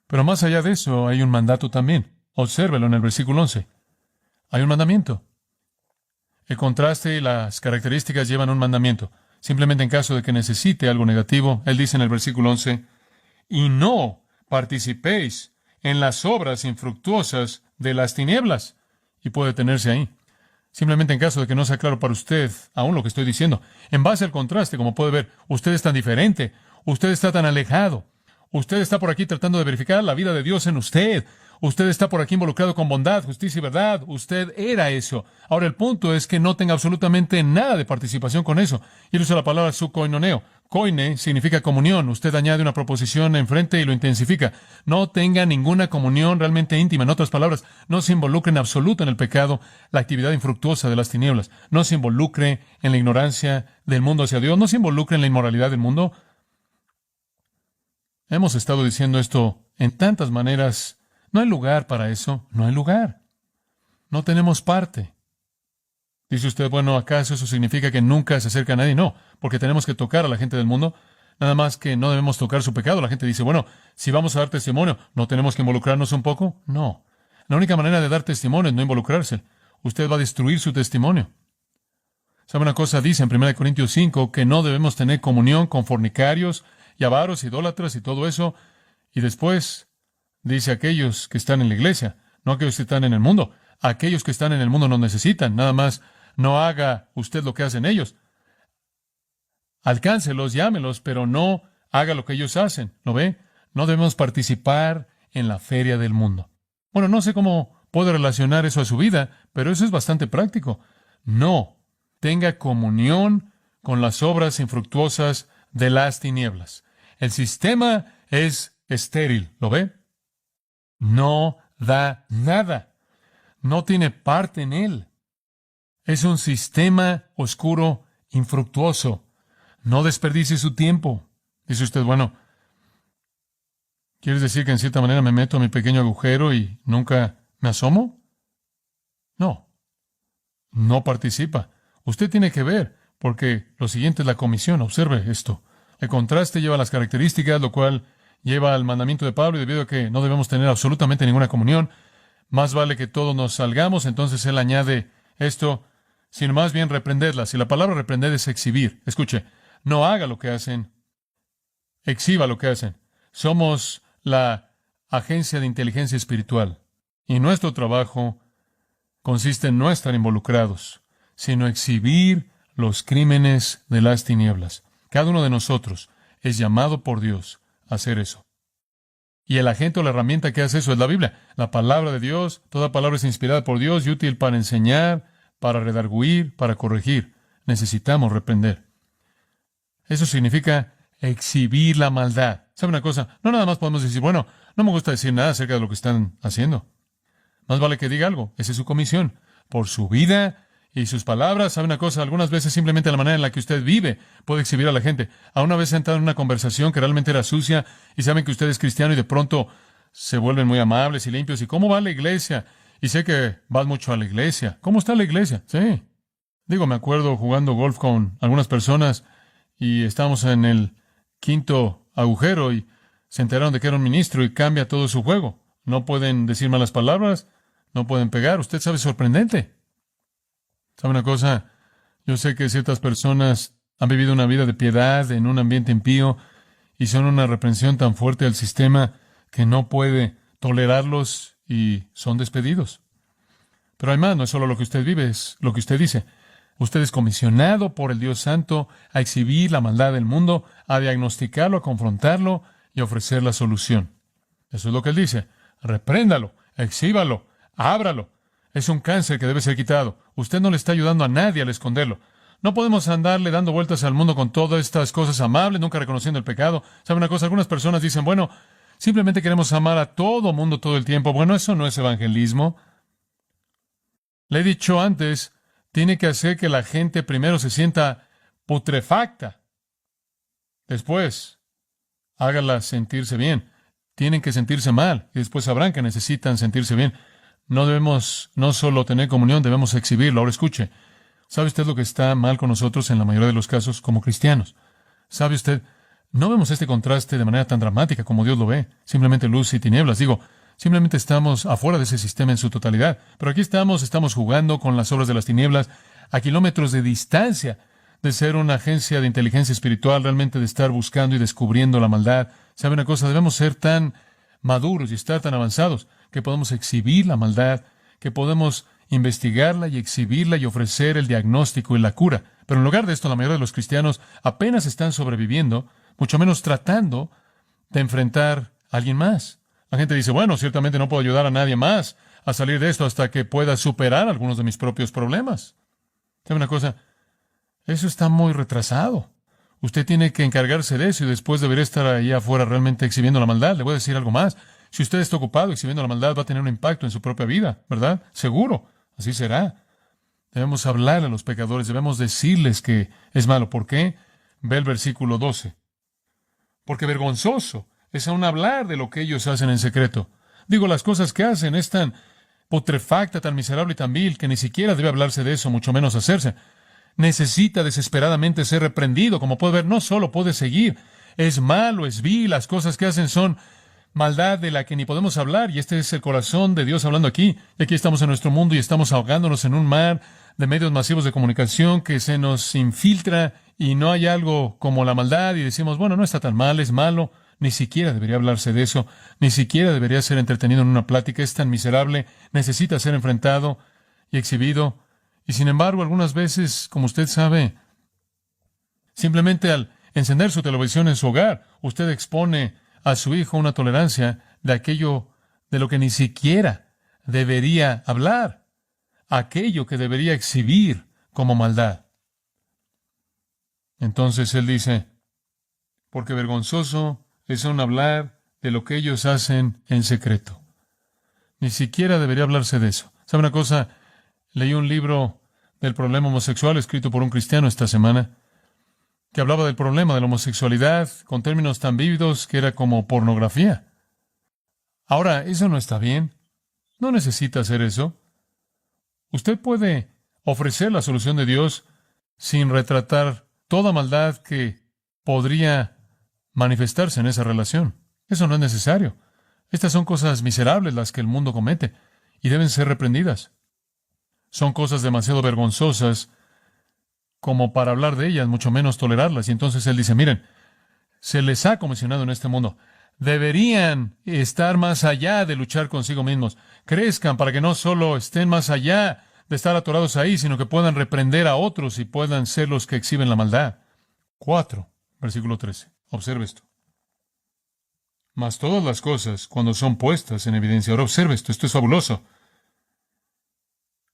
Pero más allá de eso, hay un mandato también. Obsérvelo en el versículo 11. Hay un mandamiento. El contraste y las características llevan un mandamiento. Simplemente en caso de que necesite algo negativo, él dice en el versículo 11, y no participéis en las obras infructuosas de las tinieblas. Y puede detenerse ahí. Simplemente en caso de que no sea claro para usted aún lo que estoy diciendo. En base al contraste, como puede ver, usted es tan diferente, usted está tan alejado, Usted está por aquí tratando de verificar la vida de Dios en usted. Usted está por aquí involucrado con bondad, justicia y verdad. Usted era eso. Ahora el punto es que no tenga absolutamente nada de participación con eso. Y él usa la palabra su koinoneo. Koine significa comunión. Usted añade una proposición enfrente y lo intensifica. No tenga ninguna comunión realmente íntima. En otras palabras, no se involucre en absoluto en el pecado, la actividad infructuosa de las tinieblas. No se involucre en la ignorancia del mundo hacia Dios. No se involucre en la inmoralidad del mundo. Hemos estado diciendo esto en tantas maneras. No hay lugar para eso. No hay lugar. No tenemos parte. Dice usted, bueno, ¿acaso eso significa que nunca se acerca a nadie? No, porque tenemos que tocar a la gente del mundo. Nada más que no debemos tocar su pecado. La gente dice, bueno, si vamos a dar testimonio, ¿no tenemos que involucrarnos un poco? No. La única manera de dar testimonio es no involucrarse. Usted va a destruir su testimonio. ¿Sabe una cosa? Dice en 1 Corintios 5 que no debemos tener comunión con fornicarios y avaros, idólatras y todo eso. Y después dice aquellos que están en la iglesia, no aquellos que están en el mundo. Aquellos que están en el mundo no necesitan. Nada más no haga usted lo que hacen ellos. Alcáncelos, llámelos, pero no haga lo que ellos hacen. ¿Lo ve? No debemos participar en la feria del mundo. Bueno, no sé cómo puede relacionar eso a su vida, pero eso es bastante práctico. No tenga comunión con las obras infructuosas de las tinieblas. El sistema es estéril. ¿Lo ve? No da nada. No tiene parte en él. Es un sistema oscuro, infructuoso. No desperdicie su tiempo. Dice usted, bueno, ¿quieres decir que en cierta manera me meto a mi pequeño agujero y nunca me asomo? No. No participa. Usted tiene que ver, porque lo siguiente es la comisión. Observe esto. El contraste lleva las características, lo cual lleva al mandamiento de Pablo, y debido a que no debemos tener absolutamente ninguna comunión, más vale que todos nos salgamos. Entonces él añade esto, sino más bien reprenderlas. Y la palabra reprender es exhibir. Escuche, no haga lo que hacen, exhiba lo que hacen. Somos la agencia de inteligencia espiritual, y nuestro trabajo consiste en no estar involucrados, sino exhibir los crímenes de las tinieblas. Cada uno de nosotros es llamado por Dios a hacer eso. Y el agente o la herramienta que hace eso es la Biblia. La palabra de Dios, toda palabra es inspirada por Dios y útil para enseñar, para redarguir, para corregir. Necesitamos reprender. Eso significa exhibir la maldad. ¿Sabe una cosa? No nada más podemos decir, bueno, no me gusta decir nada acerca de lo que están haciendo. Más vale que diga algo. Esa es su comisión. Por su vida y sus palabras, ¿sabe una cosa? Algunas veces simplemente la manera en la que usted vive puede exhibir a la gente. A una vez entrado en una conversación que realmente era sucia y saben que usted es cristiano y de pronto se vuelven muy amables y limpios. ¿Y cómo va la iglesia? Y sé que vas mucho a la iglesia. ¿Cómo está la iglesia? Sí. Digo, me acuerdo jugando golf con algunas personas y estábamos en el quinto agujero y se enteraron de que era un ministro y cambia todo su juego. No pueden decir malas palabras, no pueden pegar. Usted sabe, es sorprendente. ¿Sabe una cosa? Yo sé que ciertas personas han vivido una vida de piedad en un ambiente impío y son una reprensión tan fuerte al sistema que no puede tolerarlos y son despedidos. Pero hay más, no es solo lo que usted vive, es lo que usted dice. Usted es comisionado por el Dios Santo a exhibir la maldad del mundo, a diagnosticarlo, a confrontarlo y a ofrecer la solución. Eso es lo que él dice. Repréndalo, exhíbalo, ábralo. Es un cáncer que debe ser quitado. Usted no le está ayudando a nadie al esconderlo. No podemos andarle dando vueltas al mundo con todas estas cosas amables, nunca reconociendo el pecado. ¿Sabe una cosa? Algunas personas dicen, bueno, simplemente queremos amar a todo mundo todo el tiempo. Bueno, eso no es evangelismo. Le he dicho antes, tiene que hacer que la gente primero se sienta putrefacta. Después, hágala sentirse bien. Tienen que sentirse mal y después sabrán que necesitan sentirse bien. No debemos no solo tener comunión, debemos exhibirlo. Ahora escuche, ¿sabe usted lo que está mal con nosotros en la mayoría de los casos como cristianos? ¿Sabe usted? No vemos este contraste de manera tan dramática como Dios lo ve. Simplemente luz y tinieblas. Digo, simplemente estamos afuera de ese sistema en su totalidad. Pero aquí estamos jugando con las obras de las tinieblas a kilómetros de distancia de ser una agencia de inteligencia espiritual, realmente de estar buscando y descubriendo la maldad. ¿Sabe una cosa? Debemos ser tan maduros y estar tan avanzados que podemos exhibir la maldad, que podemos investigarla y exhibirla y ofrecer el diagnóstico y la cura. Pero en lugar de esto, la mayoría de los cristianos apenas están sobreviviendo, mucho menos tratando de enfrentar a alguien más. La gente dice, bueno, ciertamente no puedo ayudar a nadie más a salir de esto hasta que pueda superar algunos de mis propios problemas. ¿Sabe una cosa? Eso está muy retrasado. Usted tiene que encargarse de eso y después debería estar ahí afuera realmente exhibiendo la maldad. Le voy a decir algo más. Si usted está ocupado exhibiendo la maldad, va a tener un impacto en su propia vida, ¿verdad? Seguro. Así será. Debemos hablar a los pecadores, debemos decirles que es malo. ¿Por qué? Ve el versículo 12. Porque vergonzoso es aún hablar de lo que ellos hacen en secreto. Digo, las cosas que hacen es tan putrefacta, tan miserable y tan vil, que ni siquiera debe hablarse de eso, mucho menos hacerse. Necesita desesperadamente ser reprendido. Como puede ver, no solo puede seguir. Es malo, es vil, las cosas que hacen son maldad de la que ni podemos hablar, y este es el corazón de Dios hablando aquí. Y aquí estamos en nuestro mundo y estamos ahogándonos en un mar de medios masivos de comunicación que se nos infiltra y no hay algo como la maldad y decimos, bueno, no está tan mal, es malo. Ni siquiera debería hablarse de eso, ni siquiera debería ser entretenido en una plática, es tan miserable, necesita ser enfrentado y exhibido. Y sin embargo, algunas veces, como usted sabe, simplemente al encender su televisión en su hogar, usted expone a su hijo una tolerancia de aquello de lo que ni siquiera debería hablar, aquello que debería exhibir como maldad. Entonces él dice, porque vergonzoso es aún hablar de lo que ellos hacen en secreto. Ni siquiera debería hablarse de eso. ¿Sabe una cosa? Leí un libro del problema homosexual escrito por un cristiano esta semana, que hablaba del problema de la homosexualidad con términos tan vívidos que era como pornografía. Ahora, eso no está bien. No necesita hacer eso. Usted puede ofrecer la solución de Dios sin retratar toda maldad que podría manifestarse en esa relación. Eso no es necesario. Estas son cosas miserables las que el mundo comete y deben ser reprendidas. Son cosas demasiado vergonzosas como para hablar de ellas, mucho menos tolerarlas. Y entonces él dice, miren, se les ha comisionado en este mundo. Deberían estar más allá de luchar consigo mismos. Crezcan para que no solo estén más allá de estar atorados ahí, sino que puedan reprender a otros y puedan ser los que exhiben la maldad. 4, versículo 13. Observe esto. Mas todas las cosas, cuando son puestas en evidencia, ahora observe esto, esto es fabuloso.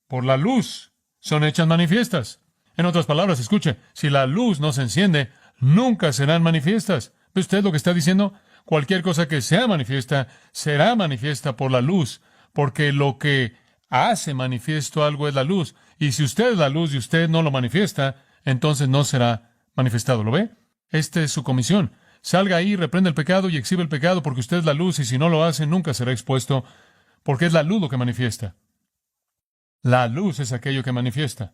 Por la luz son hechas manifiestas. En otras palabras, escuche, si la luz no se enciende, nunca serán manifiestas. ¿Ve usted lo que está diciendo? Cualquier cosa que sea manifiesta, será manifiesta por la luz, porque lo que hace manifiesto algo es la luz. Y si usted es la luz y usted no lo manifiesta, entonces no será manifestado. ¿Lo ve? Esta es su comisión. Salga ahí, reprende el pecado y exhibe el pecado, porque usted es la luz, y si no lo hace, nunca será expuesto, porque es la luz lo que manifiesta. La luz es aquello que manifiesta.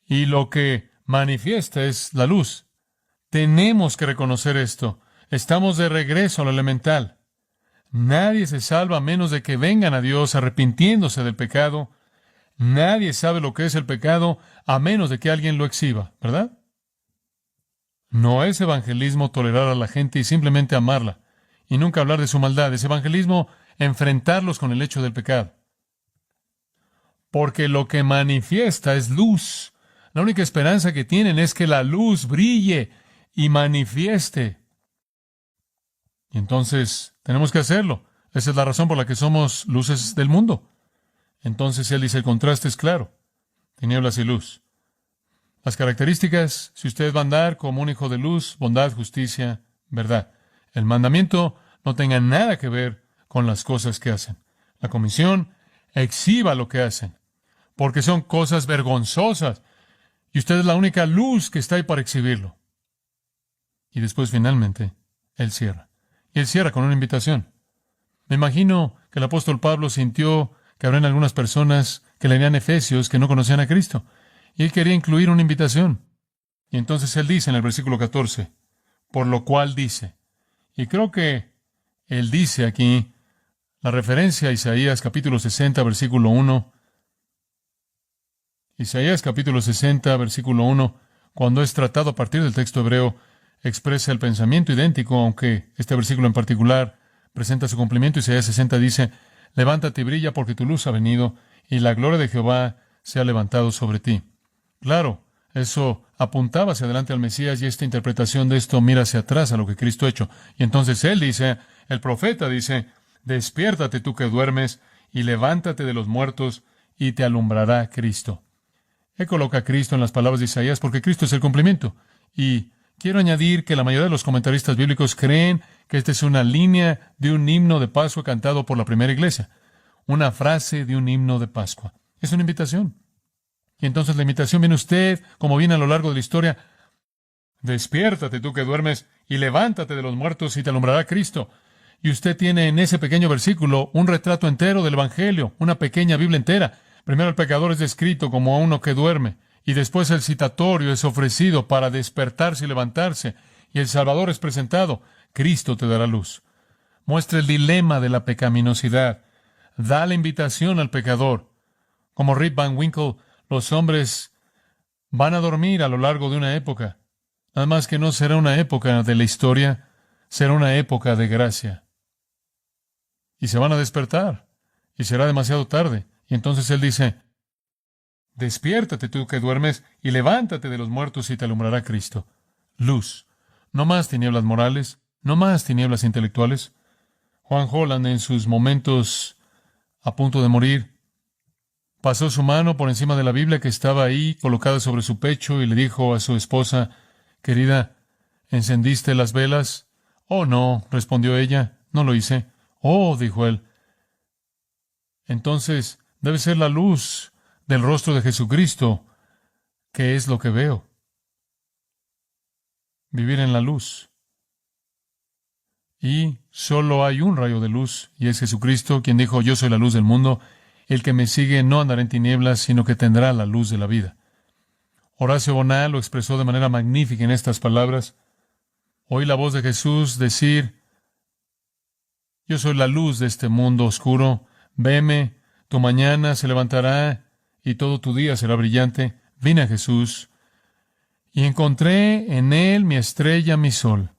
Y lo que manifiesta es la luz. Tenemos que reconocer esto. Estamos de regreso a lo elemental. Nadie se salva a menos de que vengan a Dios arrepintiéndose del pecado. Nadie sabe lo que es el pecado a menos de que alguien lo exhiba, ¿verdad? No es evangelismo tolerar a la gente y simplemente amarla, y nunca hablar de su maldad. Es evangelismo enfrentarlos con el hecho del pecado. Porque lo que manifiesta es luz. La única esperanza que tienen es que la luz brille y manifieste. Y entonces tenemos que hacerlo. Esa es la razón por la que somos luces del mundo. Entonces él dice, el contraste es claro. Tinieblas y luz. Las características, si usted va a andar como un hijo de luz, bondad, justicia, verdad. El mandamiento no tenga nada que ver con las cosas que hacen. La comisión, exhiba lo que hacen, porque son cosas vergonzosas, y usted es la única luz que está ahí para exhibirlo. Y después, finalmente, él cierra. Y él cierra con una invitación. Me imagino que el apóstol Pablo sintió que habrían algunas personas que leerían Efesios que no conocían a Cristo. Y él quería incluir una invitación. Y entonces él dice en el versículo 14, por lo cual dice, y creo que él dice aquí, la referencia a Isaías capítulo 60, versículo 1, Isaías capítulo 60, versículo 1, cuando es tratado a partir del texto hebreo, expresa el pensamiento idéntico, aunque este versículo en particular presenta su cumplimiento. Isaías 60 dice, levántate y brilla porque tu luz ha venido, y la gloria de Jehová se ha levantado sobre ti. Claro, Eso apuntaba hacia adelante al Mesías y esta interpretación de esto mira hacia atrás a lo que Cristo ha hecho. Y entonces él dice, el profeta dice, despiértate tú que duermes y levántate de los muertos y te alumbrará Cristo. Él coloca a Cristo en las palabras de Isaías porque Cristo es el cumplimiento. Y quiero añadir que la mayoría de los comentaristas bíblicos creen que esta es una línea de un himno de Pascua cantado por la primera iglesia. Una frase de un himno de Pascua. Es una invitación. Y entonces la invitación viene usted, como viene a lo largo de la historia. Despiértate tú que duermes y levántate de los muertos y te alumbrará Cristo. Y usted tiene en ese pequeño versículo un retrato entero del Evangelio, una pequeña Biblia entera. Primero el pecador es descrito como uno que duerme, y después el citatorio es ofrecido para despertarse y levantarse, y el Salvador es presentado. Cristo te dará luz. Muestra el dilema de la pecaminosidad. Da la invitación al pecador. Como Rip Van Winkle, los hombres van a dormir a lo largo de una época. Nada más que no será una época de la historia, será una época de gracia. Y se van a despertar, y será demasiado tarde. Y entonces él dice, despiértate tú que duermes, y levántate de los muertos y te alumbrará Cristo. Luz. No más tinieblas morales, no más tinieblas intelectuales. Juan Holland, en sus momentos a punto de morir, pasó su mano por encima de la Biblia que estaba ahí, colocada sobre su pecho, y le dijo a su esposa, querida, ¿encendiste las velas? Oh, no, respondió ella, no lo hice. Oh, dijo él. Entonces, debe ser la luz del rostro de Jesucristo, que es lo que veo. Vivir en la luz. Y solo hay un rayo de luz, y es Jesucristo, quien dijo, yo soy la luz del mundo. El que me sigue no andará en tinieblas, sino que tendrá la luz de la vida. Horacio Bonal lo expresó de manera magnífica en estas palabras. Oí la voz de Jesús decir, yo soy la luz de este mundo oscuro. Veme, tu mañana se levantará y todo tu día será brillante. Vine a Jesús y encontré en él mi estrella, mi sol.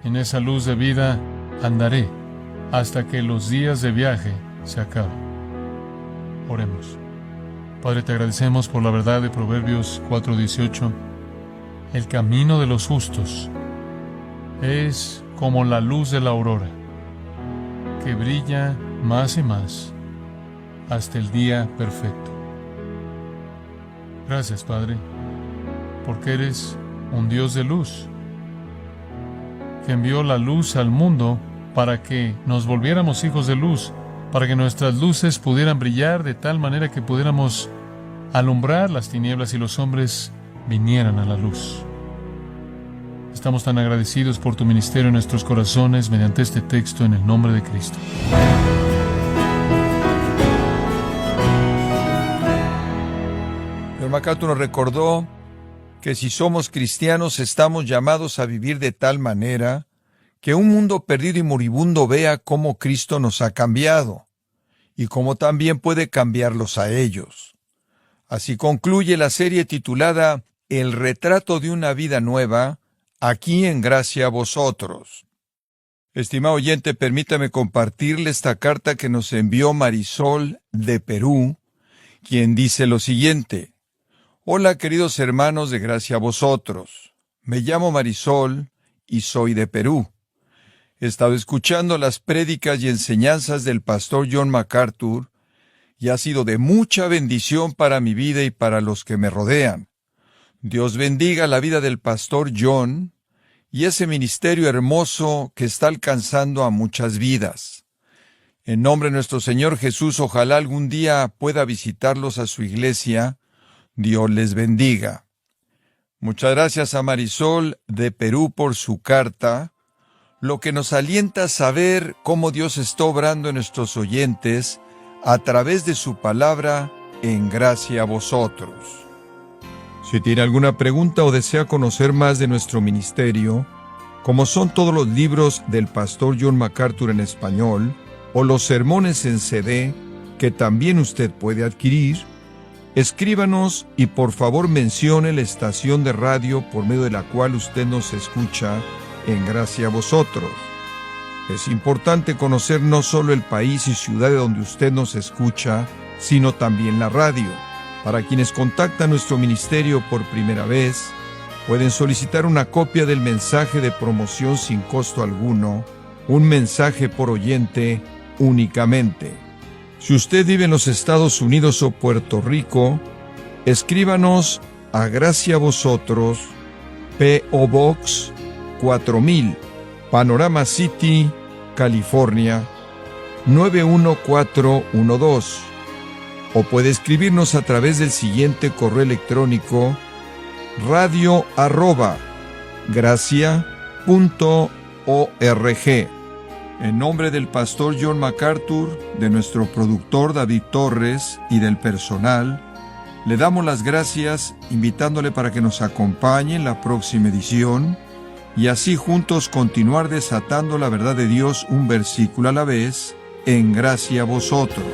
En esa luz de vida andaré hasta que los días de viaje se acaben. Oremos. Padre, te agradecemos por la verdad de Proverbios 4:18. El camino de los justos es como la luz de la aurora, que brilla más y más hasta el día perfecto. Gracias, Padre, porque eres un Dios de luz, que envió la luz al mundo para que nos volviéramos hijos de luz, para que nuestras luces pudieran brillar de tal manera que pudiéramos alumbrar las tinieblas y los hombres vinieran a la luz. Estamos tan agradecidos por tu ministerio en nuestros corazones mediante este texto en el nombre de Cristo. El MacArthur nos recordó que si somos cristianos estamos llamados a vivir de tal manera que un mundo perdido y moribundo vea cómo Cristo nos ha cambiado y cómo también puede cambiarlos a ellos. Así concluye la serie titulada El retrato de una vida nueva, aquí en Gracia a Vosotros. Estimado oyente, permítame compartirle esta carta que nos envió Marisol de Perú, quien dice lo siguiente. Hola, queridos hermanos de Gracia a Vosotros. Me llamo Marisol y soy de Perú. He estado escuchando las prédicas y enseñanzas del pastor John MacArthur y ha sido de mucha bendición para mi vida y para los que me rodean. Dios bendiga la vida del pastor John y ese ministerio hermoso que está alcanzando a muchas vidas. En nombre de nuestro Señor Jesús, ojalá algún día pueda visitarlos a su iglesia. Dios les bendiga. Muchas gracias a Marisol de Perú por su carta, lo que nos alienta a saber cómo Dios está obrando en nuestros oyentes a través de su palabra en Gracia a Vosotros. Si tiene alguna pregunta o desea conocer más de nuestro ministerio, como son todos los libros del pastor John MacArthur en español, o los sermones en CD, que también usted puede adquirir, escríbanos y por favor mencione la estación de radio por medio de la cual usted nos escucha en Gracia a Vosotros. Es importante conocer no solo el país y ciudad de donde usted nos escucha, sino también la radio. Para quienes contactan nuestro ministerio por primera vez, pueden solicitar una copia del mensaje de promoción sin costo alguno, un mensaje por oyente únicamente. Si usted vive en los Estados Unidos o Puerto Rico, escríbanos a Gracia a Vosotros, P.O. Box 4000, Panorama City, California 91412. O puede escribirnos a través del siguiente correo electrónico: radio@gracia.org. En nombre del pastor John MacArthur, de nuestro productor David Torres y del personal, le damos las gracias invitándole para que nos acompañe en la próxima edición y así juntos continuar desatando la verdad de Dios un versículo a la vez en Gracia a Vosotros.